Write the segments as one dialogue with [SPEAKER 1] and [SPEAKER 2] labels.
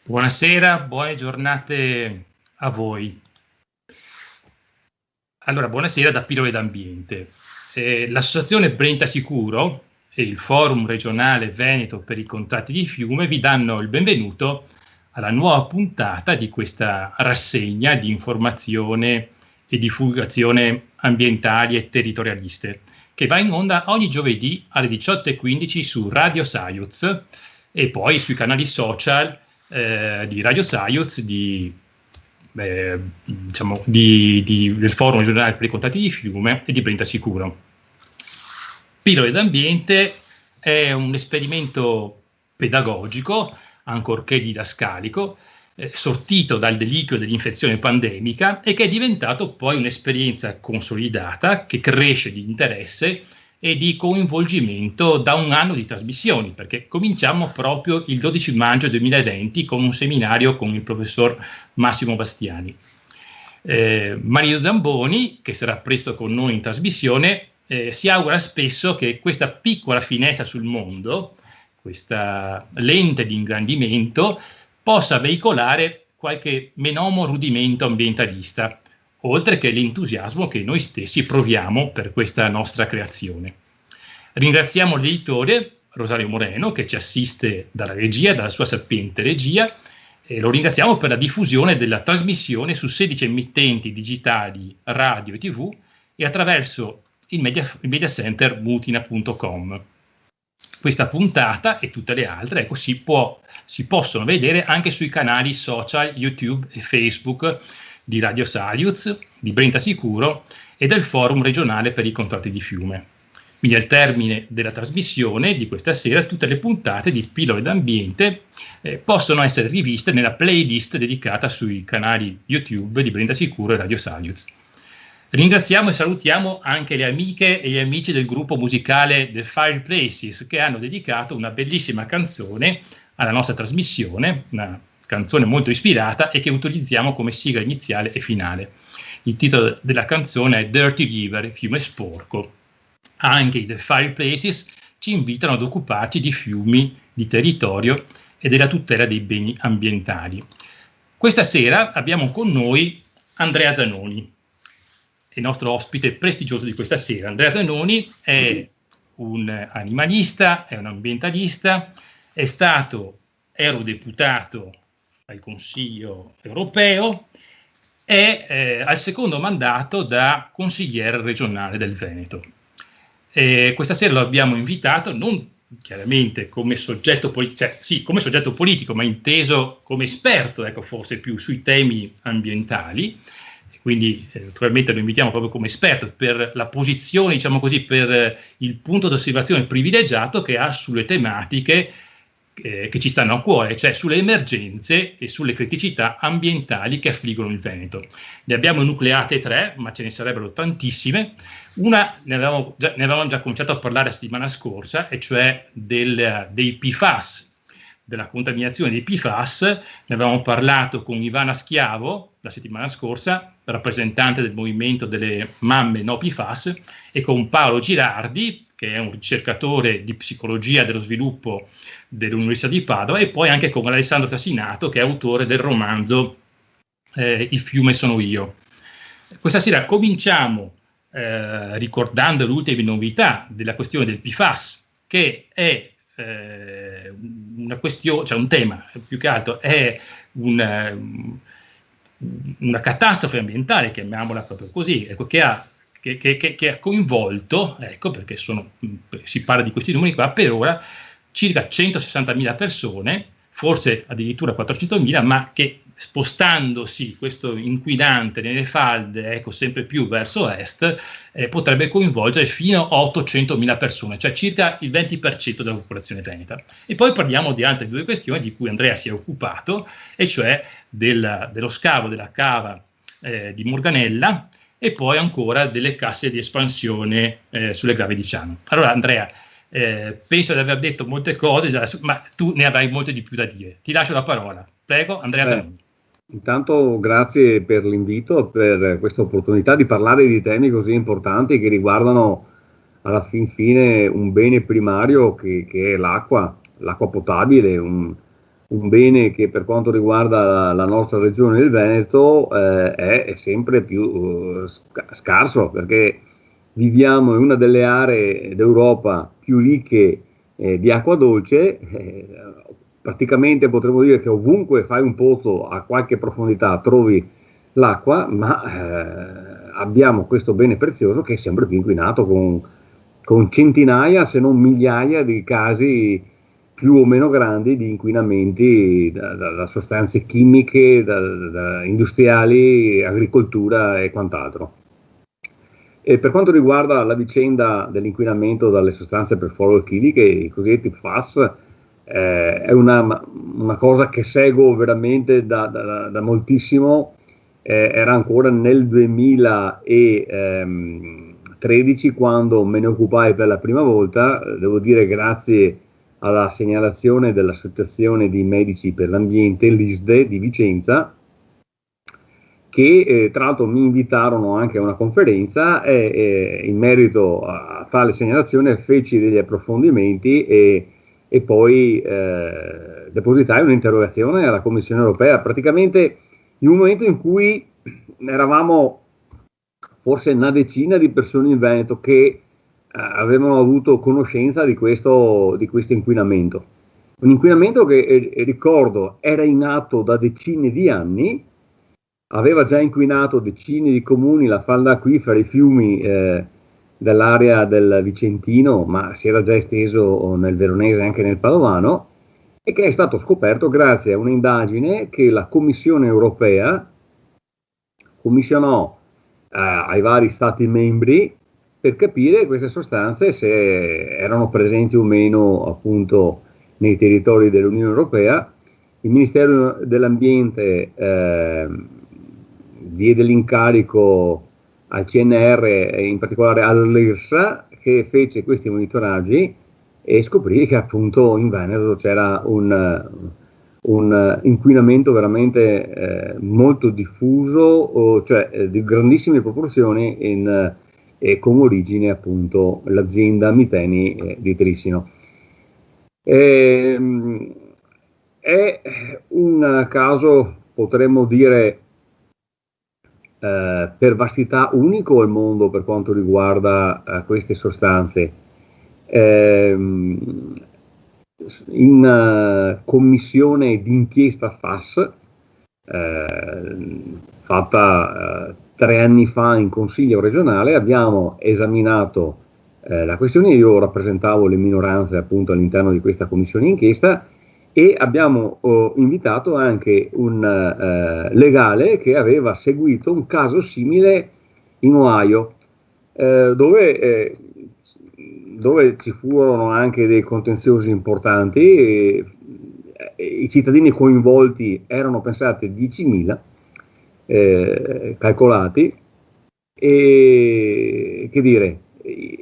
[SPEAKER 1] Buonasera, buone giornate a voi. Allora, buonasera da Pillole d'Ambiente. L'associazione Brenta Sicuro e il Forum regionale Veneto per i contratti di fiume vi danno il benvenuto alla nuova puntata di questa rassegna di informazione e divulgazione ambientali e territorialiste, che va in onda ogni giovedì alle 18:15 su Radio Saiuz e poi sui canali social di Radio Saiuz, del Forum regionale per i contratti di fiume e di Brenta Sicuro. Pillole d'Ambiente è un esperimento pedagogico, ancorché didascalico, sortito dal deliquio dell'infezione pandemica e che è diventato poi un'esperienza consolidata che cresce di interesse e di coinvolgimento da un anno di trasmissioni, perché cominciamo proprio il 12 maggio 2020 con un seminario con il professor Massimo Bastiani. Mario Zamboni, che sarà presto con noi in trasmissione, si augura spesso che questa piccola finestra sul mondo, questa lente di ingrandimento, possa veicolare qualche menomo rudimento ambientalista, oltre che l'entusiasmo che noi stessi proviamo per questa nostra creazione. Ringraziamo l'editore Rosario Moreno, che ci assiste dalla regia, dalla sua sapiente regia, e lo ringraziamo per la diffusione della trasmissione su 16 emittenti digitali, radio e tv e attraverso il media center mutina.com. Questa puntata e tutte le altre si possono vedere anche sui canali social YouTube e Facebook di Radio Saiuz, di Brenta Sicuro e del Forum regionale per i contratti di fiume. Quindi al termine della trasmissione di questa sera tutte le puntate di Pillole d'Ambiente possono essere riviste nella playlist dedicata sui canali YouTube di Brenta Sicuro e Radio Saiuz. Ringraziamo e salutiamo anche le amiche e gli amici del gruppo musicale The Fireplaces, che hanno dedicato una bellissima canzone alla nostra trasmissione, una canzone molto ispirata e che utilizziamo come sigla iniziale e finale. Il titolo della canzone è Dirty River, fiume sporco. Anche i The Fireplaces ci invitano ad occuparci di fiumi, di territorio e della tutela dei beni ambientali. Questa sera abbiamo con noi Andrea Zanoni, il nostro ospite prestigioso di questa sera. Andrea Zanoni è un animalista, è un ambientalista, è stato eurodeputato al Consiglio europeo e al secondo mandato da consigliere regionale del Veneto. Questa sera lo abbiamo invitato non chiaramente come soggetto politico, cioè sì, come soggetto politico, ma inteso come esperto, ecco, forse più sui temi ambientali. Quindi naturalmente lo invitiamo proprio come esperto per la posizione, diciamo così, per il punto di osservazione privilegiato che ha sulle tematiche che ci stanno a cuore, cioè sulle emergenze e sulle criticità ambientali che affliggono il Veneto. Ne abbiamo enucleate 3, ma ce ne sarebbero tantissime. Una ne avevamo già cominciato a parlare la settimana scorsa, e cioè dei PFAS, della contaminazione dei PFAS. Ne avevamo parlato con Ivana Schiavo la settimana scorsa, rappresentante del movimento delle mamme no PFAS, e con Paolo Girardi, che è un ricercatore di psicologia dello sviluppo dell'Università di Padova, e poi anche con Alessandro Tassinato, che è autore del romanzo Il fiume sono io. Questa sera cominciamo ricordando le ultime novità della questione del PFAS, che è una questione, cioè un tema, più che altro è una catastrofe ambientale, chiamiamola proprio così, ecco, che ha coinvolto, ecco, perché si parla di questi numeri qua, per ora circa 160.000 persone, forse addirittura 400.000, ma che spostandosi questo inquinante nelle falde, ecco, sempre più verso est, potrebbe coinvolgere fino a 800.000 persone, cioè circa il 20% della popolazione veneta. E poi parliamo di altre due questioni di cui Andrea si è occupato, e cioè dello scavo della cava di Morganella, e poi ancora delle casse di espansione sulle Grave di Ciano. Allora Andrea, penso di aver detto molte cose, ma tu ne avrai molte di più da dire. Ti lascio la parola. Prego, Andrea Zanoni.
[SPEAKER 2] Intanto grazie per l'invito, per questa opportunità di parlare di temi così importanti che riguardano alla fin fine un bene primario che è l'acqua potabile, un bene che per quanto riguarda la nostra regione del Veneto è sempre più scarso, perché viviamo in una delle aree d'Europa più ricche di acqua dolce. Praticamente potremmo dire che ovunque fai un pozzo a qualche profondità trovi l'acqua, ma abbiamo questo bene prezioso che è sempre più inquinato, con centinaia se non migliaia di casi più o meno grandi di inquinamenti da sostanze chimiche, da industriali, agricoltura e quant'altro. E per quanto riguarda la vicenda dell'inquinamento dalle sostanze perfluoroalchiliche, i cosiddetti PFAS, è una cosa che seguo veramente da moltissimo. Era ancora nel 2013 quando me ne occupai per la prima volta, devo dire grazie alla segnalazione dell'Associazione di Medici per l'Ambiente, l'ISDE di Vicenza, che tra l'altro mi invitarono anche a una conferenza e in merito a tale segnalazione feci degli approfondimenti e poi depositai un'interrogazione alla Commissione europea, praticamente in un momento in cui eravamo forse una decina di persone in Veneto che avevano avuto conoscenza di questo inquinamento. Un inquinamento che, ricordo, era in atto da decine di anni, aveva già inquinato decine di comuni, la falda acquifera, i fiumi dell'area del Vicentino, ma si era già esteso nel Veronese e anche nel Padovano, e che è stato scoperto grazie a un'indagine che la Commissione europea commissionò ai vari Stati membri per capire queste sostanze se erano presenti o meno appunto nei territori dell'Unione Europea. Il Ministero dell'Ambiente diede l'incarico al CNR e in particolare all'IRSA, che fece questi monitoraggi e scoprì che appunto in Veneto c'era un inquinamento veramente molto diffuso, cioè di grandissime proporzioni e con origine appunto l'azienda Miteni di Trissino. È un caso, potremmo dire, per vastità unico al mondo per quanto riguarda queste sostanze. In commissione d'inchiesta FAS fatta 3 anni fa in Consiglio regionale abbiamo esaminato la questione. Io rappresentavo le minoranze appunto all'interno di questa commissione d'inchiesta e abbiamo invitato anche un legale che aveva seguito un caso simile in Ohio, dove ci furono anche dei contenziosi importanti. I cittadini coinvolti erano, pensate, 10.000 calcolati, e che dire,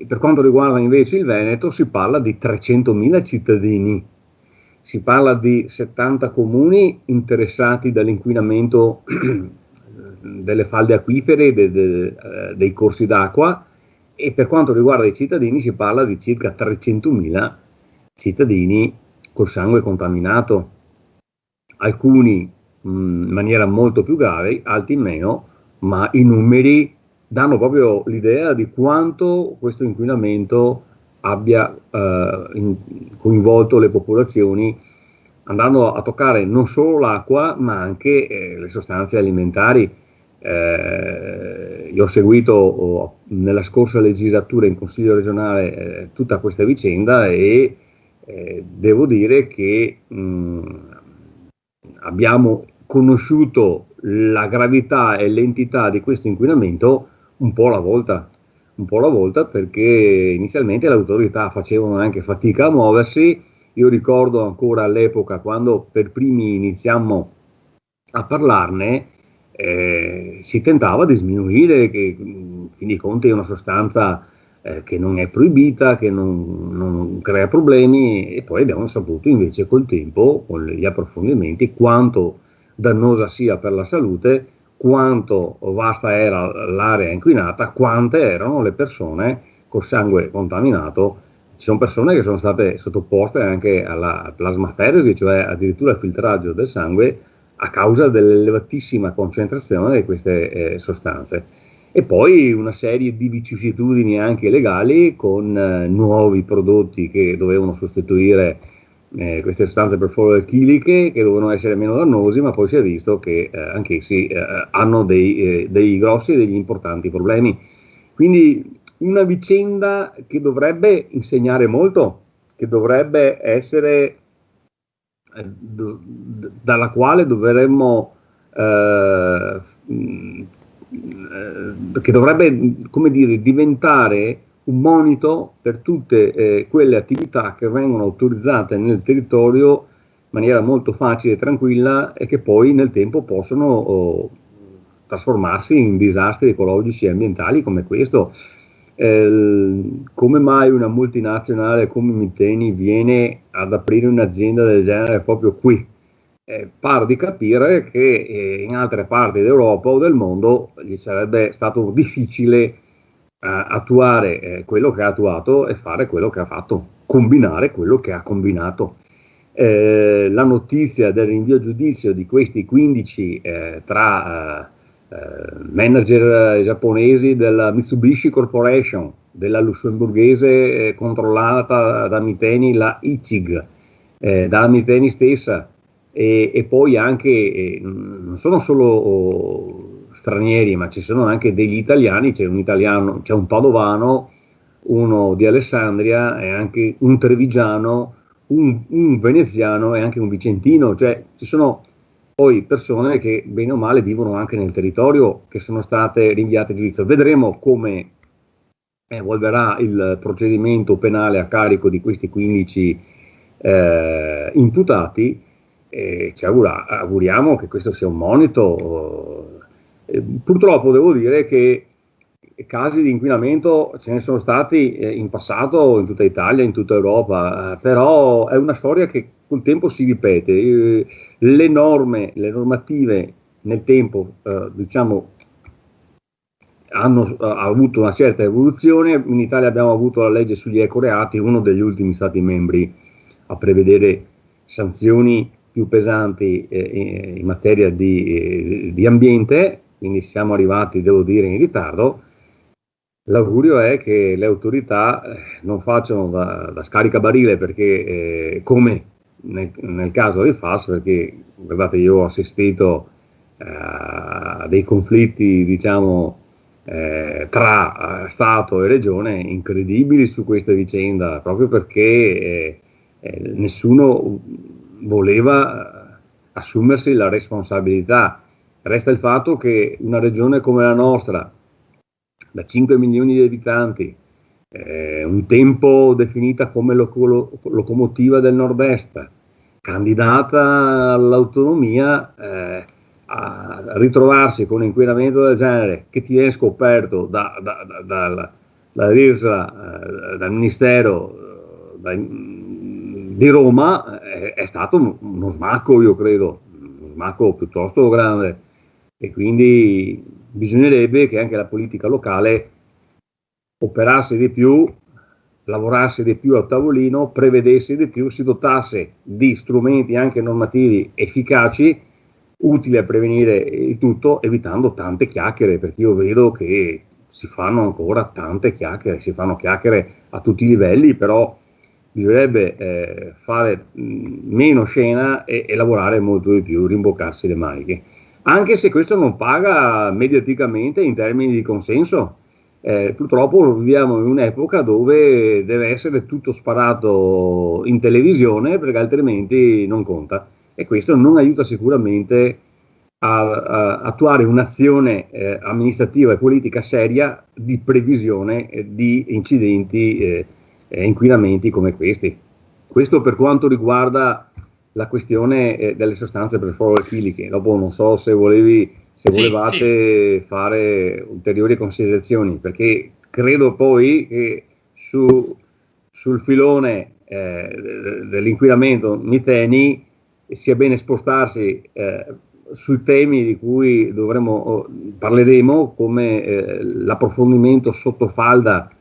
[SPEAKER 2] per quanto riguarda invece il Veneto si parla di 300.000 cittadini, si parla di 70 comuni interessati dall'inquinamento delle falde acquifere, dei corsi d'acqua, e per quanto riguarda i cittadini si parla di circa 300.000 cittadini col sangue contaminato, alcuni in maniera molto più grave, altri meno, ma i numeri danno proprio l'idea di quanto questo inquinamento abbia coinvolto le popolazioni, andando a toccare non solo l'acqua ma anche le sostanze alimentari. Io ho seguito nella scorsa legislatura in Consiglio regionale tutta questa vicenda e devo dire che abbiamo conosciuto la gravità e l'entità di questo inquinamento un po' alla volta, perché inizialmente le autorità facevano anche fatica a muoversi. Io ricordo ancora all'epoca, quando per primi iniziammo a parlarne, si tentava di sminuire che in fin dei conti è una sostanza che non è proibita, che non crea problemi, e poi abbiamo saputo invece col tempo, con gli approfondimenti, quanto dannosa sia per la salute, quanto vasta era l'area inquinata, quante erano le persone col sangue contaminato, ci sono persone che sono state sottoposte anche alla plasmaferesi, cioè addirittura al filtraggio del sangue, a causa dell'elevatissima concentrazione di queste sostanze. E poi una serie di vicissitudini anche legali con nuovi prodotti che dovevano sostituire queste sostanze perfluoroalchiliche, che dovevano essere meno dannosi, ma poi si è visto che anch'essi hanno dei grossi e degli importanti problemi. Quindi una vicenda che dovrebbe insegnare molto, che dovrebbe essere dalla quale dovremmo che dovrebbe, come dire, diventare un monito per tutte quelle attività che vengono autorizzate nel territorio in maniera molto facile e tranquilla e che poi nel tempo possono trasformarsi in disastri ecologici e ambientali come questo. Come mai una multinazionale come Miteni viene ad aprire un'azienda del genere proprio qui? Pare di capire che in altre parti d'Europa o del mondo gli sarebbe stato difficile attuare quello che ha attuato e fare quello che ha fatto, combinare quello che ha combinato. La notizia del rinvio a giudizio di questi 15 tra manager giapponesi della Mitsubishi Corporation, della lussemburghese controllata da Miteni, la Ichig, dalla Miteni stessa, e poi anche non sono solo stranieri, ma ci sono anche degli italiani, c'è un italiano, c'è un padovano, uno di Alessandria, e anche un trevigiano, un veneziano e anche un vicentino, cioè ci sono poi persone che bene o male vivono anche nel territorio, che sono state rinviate a giudizio. Vedremo come evolverà il procedimento penale a carico di questi 15 imputati. Ci auguriamo che questo sia un monito. Purtroppo devo dire che casi di inquinamento ce ne sono stati in passato in tutta Italia, in tutta Europa, però è una storia che col tempo si ripete. Le normative nel tempo diciamo hanno avuto una certa evoluzione. In Italia abbiamo avuto la legge sugli ecoreati, uno degli ultimi stati membri a prevedere sanzioni più pesanti in materia di ambiente, quindi siamo arrivati, devo dire, in ritardo. L'augurio è che le autorità non facciano da scaricabarile, perché come nel caso del FAS, perché guardate, io ho assistito a dei conflitti, diciamo, tra Stato e Regione incredibili su questa vicenda, proprio perché nessuno voleva assumersi la responsabilità. Resta il fatto che una regione come la nostra, da 5 milioni di abitanti, un tempo definita come locomotiva del nord-est, candidata all'autonomia, a ritrovarsi con un inquinamento del genere che ti viene scoperto dal Ministero di Roma, è stato uno smacco, io credo, uno smacco piuttosto grande, e quindi bisognerebbe che anche la politica locale operasse di più, lavorasse di più a tavolino, prevedesse di più, si dotasse di strumenti anche normativi efficaci, utili a prevenire il tutto, evitando tante chiacchiere, perché io vedo che si fanno ancora tante chiacchiere, si fanno chiacchiere a tutti i livelli, però bisognerebbe fare meno scena e lavorare molto di più, rimboccarsi le maniche, anche se questo non paga mediaticamente in termini di consenso. Purtroppo viviamo in un'epoca dove deve essere tutto sparato in televisione, perché altrimenti non conta, e questo non aiuta sicuramente a attuare un'azione amministrativa e politica seria di previsione di incidenti inquinamenti come questi. Questo per quanto riguarda la questione delle sostanze perfluoroalchiliche. Dopo non so se volevate fare ulteriori considerazioni, perché credo poi che sul filone dell'inquinamento Miteni sia bene spostarsi sui temi di cui parleremo, come l'approfondimento sotto falda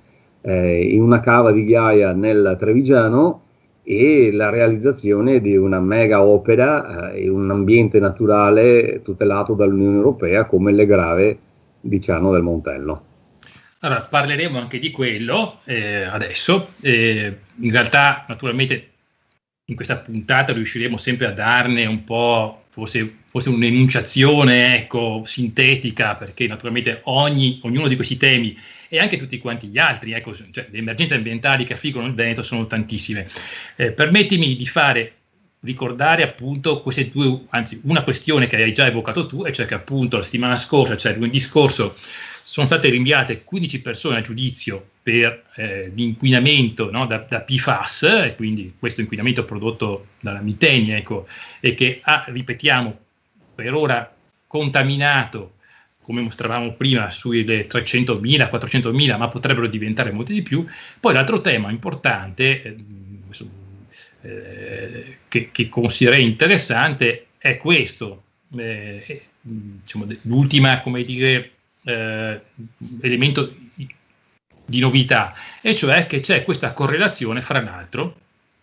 [SPEAKER 2] in una cava di ghiaia nel Trevigiano, e la realizzazione di una mega opera in un ambiente naturale tutelato dall'Unione Europea come le Grave di Ciano del Montello.
[SPEAKER 1] Allora, parleremo anche di quello adesso. In realtà, naturalmente, in questa puntata riusciremo sempre a darne un po', forse un'enunciazione, ecco, sintetica, perché naturalmente ognuno di questi temi e anche tutti quanti gli altri, ecco, cioè, le emergenze ambientali che affliggono il Veneto sono tantissime. Permettimi di ricordare appunto queste due, anzi una questione che hai già evocato tu, e cioè che appunto la settimana scorsa, cioè lunedì scorso, sono state rinviate 15 persone a giudizio per l'inquinamento, no, da PFAS, e quindi questo inquinamento prodotto dalla mitenia, ecco, e che ha, ripetiamo, per ora contaminato, come mostravamo prima, sulle 300.000, 400.000, ma potrebbero diventare molti di più. Poi l'altro tema importante, che considererei interessante, è questo, diciamo, l'ultima, come dire, elemento di novità, e cioè che c'è questa correlazione, fra l'altro,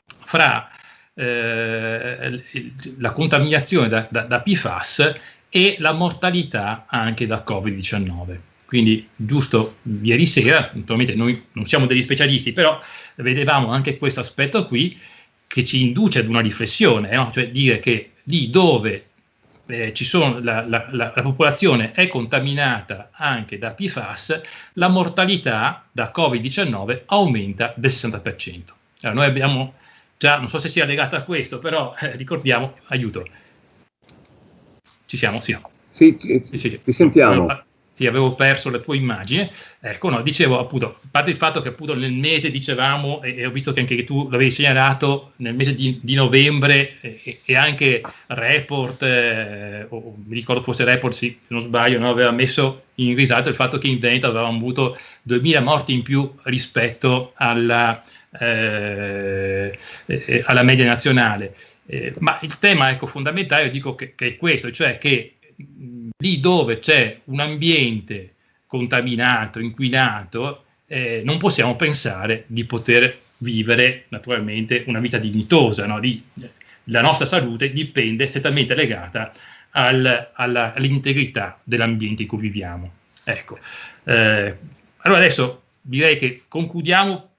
[SPEAKER 1] fra la contaminazione da PFAS e la mortalità anche da Covid-19. Quindi giusto ieri sera, naturalmente noi non siamo degli specialisti, però vedevamo anche questo aspetto qui che ci induce ad una riflessione, no? Cioè dire che lì dove ci sono, la popolazione è contaminata anche da PFAS, la mortalità da Covid-19 aumenta del 60%. Allora, noi abbiamo già, non so se sia legato a questo, però ricordiamo, aiuto. Ci siamo? Sì.
[SPEAKER 2] Sì. Ti sentiamo.
[SPEAKER 1] Sì, avevo perso la tua immagine. Ecco, no, dicevo appunto, a parte il fatto che appunto nel mese dicevamo, e ho visto che anche tu l'avevi segnalato, nel mese di novembre, e anche Report, mi ricordo forse Report, sì, se non sbaglio, no, aveva messo in risalto il fatto che in Veneto avevamo avuto 2.000 morti in più rispetto alla media nazionale. Ma il tema, ecco, fondamentale, io dico che è questo, cioè che lì dove c'è un ambiente contaminato, inquinato, non possiamo pensare di poter vivere naturalmente una vita dignitosa, no? La nostra salute dipende strettamente legata all'integrità dell'ambiente in cui viviamo. Ecco. Allora adesso direi che concludiamo